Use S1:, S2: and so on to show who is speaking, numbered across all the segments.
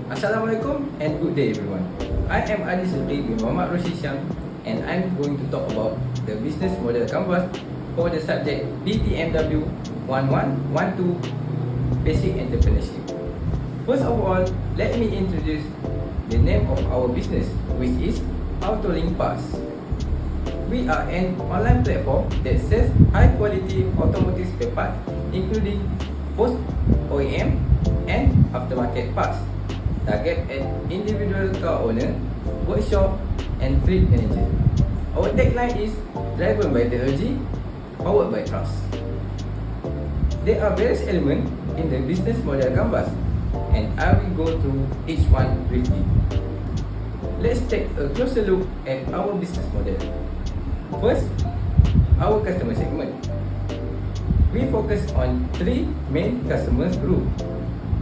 S1: Assalamualaikum and good day everyone. I am Adi Sutri bin Muhammad Roshid Syam and I'm going to talk about the business model canvas for the subject BTMW 1112 Basic Entrepreneurship. First of all, let me introduce the name of our business, which is Autolink Pass. We are an online platform that sells high quality automotive spare parts including both OEM and aftermarket parts, target at individual car owner, workshop and fleet manager. Our tagline is driven by technology, powered by trust. There are various elements in the business model canvas and I will go through each one briefly. Let's take a closer look at our business model. First, our customer segment. We focus on three main customers group,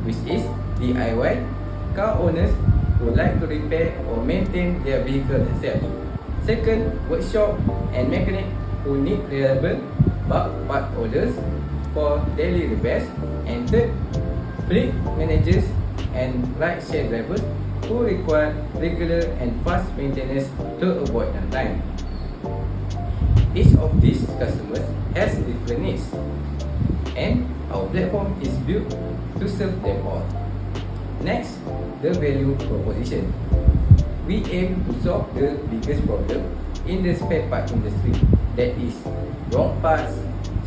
S1: which is DIY, car owners who like to repair or maintain their vehicle themselves. Second, workshop and mechanic who need reliable bulk part orders for daily repairs. And third, fleet managers and ride-share drivers who require regular and fast maintenance to avoid downtime. Each of these customers has different needs, and our platform is built to serve them all. Next, the value proposition. We aim to solve the biggest problem in the spare part industry, that is, wrong parts,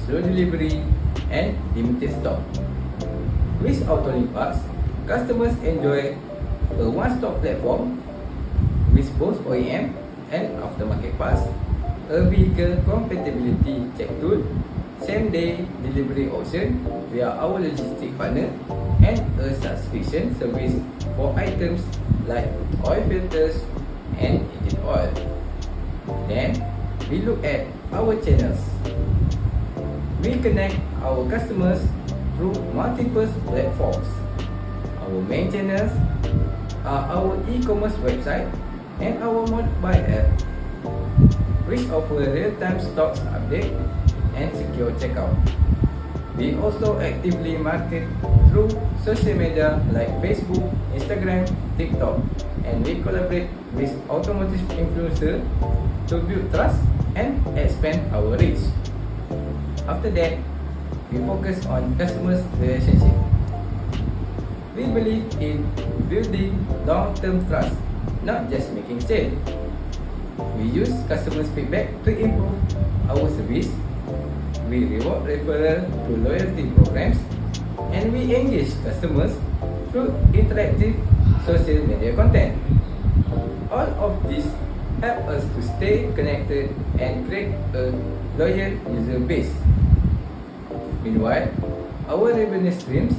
S1: slow delivery, and limited stock. With Autolink Parts, customers enjoy a one-stop platform with both OEM and aftermarket parts, a vehicle compatibility check tool, same-day delivery option via our logistic partner, and a subscription service for items like oil filters and engine oil. Then, we look at our channels. We connect our customers through multiple platforms. Our main channels are our e-commerce website and our mobile app, which offer real-time stocks update and secure checkout. We also actively market through social media like Facebook, Instagram, TikTok, and we collaborate with automotive influencers to build trust and expand our reach. After that, we focus on customers' relationship. We believe in building long-term trust, not just making sales. We use customers' feedback to improve our service. We reward referral to loyalty programs, and we engage customers through interactive social media content. All of this help us to stay connected and create a loyal user base. Meanwhile, our revenue streams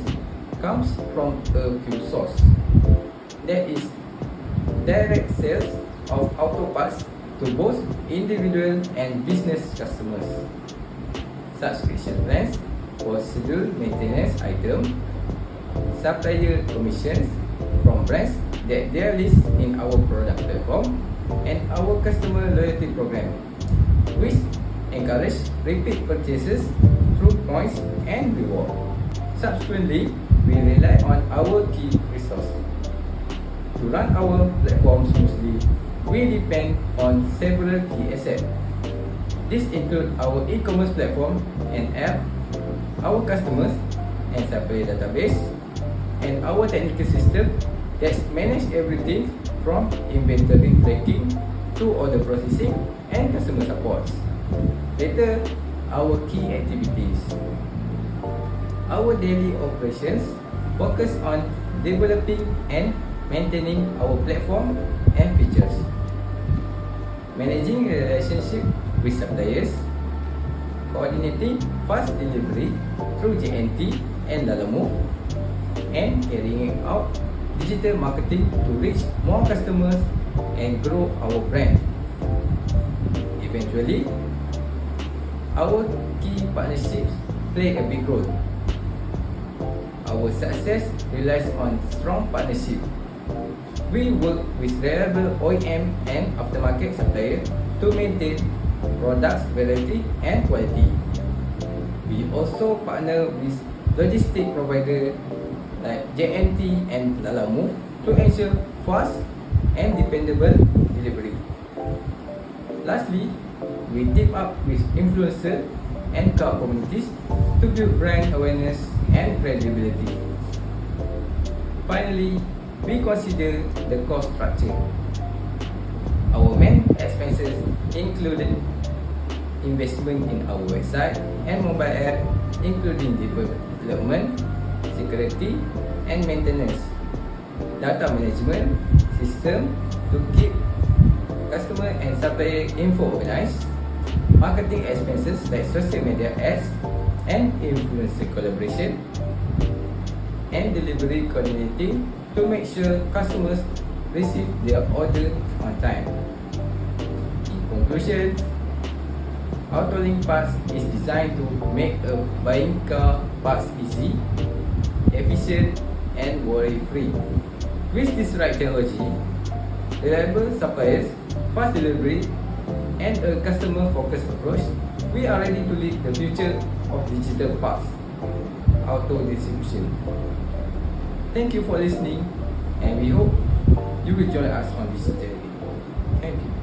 S1: comes from a few sources. That is direct sales of auto parts to both individual and business customers, subscription plans for scheduled maintenance items, supplier commissions from brands that they list in our product platform, and our customer loyalty program, which encourage repeat purchases through points and reward. Subsequently, we rely on our key resources. To run our platform smoothly, we depend on several key assets. This includes our e-commerce platform and app, our customers and supplier database, and our technical system that manage everything from inventory tracking to order processing and customer support. Later, our key activities. Our daily operations focus on developing and maintaining our platform and features, managing relationship with suppliers, coordinating fast delivery through JNT and Lalamove, and carrying out digital marketing to reach more customers and grow our brand. Eventually, our key partnerships play a big role. Our success relies on strong partnership. We work with reliable OEM and aftermarket suppliers to maintain products variety and quality. We also partner with logistic provider like JNT and Lalamove to ensure fast and dependable delivery. Lastly, we team up with influencers and car communities to build brand awareness and credibility. Finally, we consider the cost structure. Our main expenses included investment in our website and mobile app, including development, security, and maintenance, data management system to keep customer and supplier info organized, marketing expenses like social media ads and influencer collaboration, and delivery coordinating to make sure customers receive their order on time. In conclusion, AutoLink Parts is designed to make buying car parts easy, efficient, and worry-free. With this right technology, reliable suppliers, fast delivery, and a customer-focused approach, we are ready to lead the future of digital parts auto distribution. Thank you for listening, and we hope you will join us on this journey. Thank you.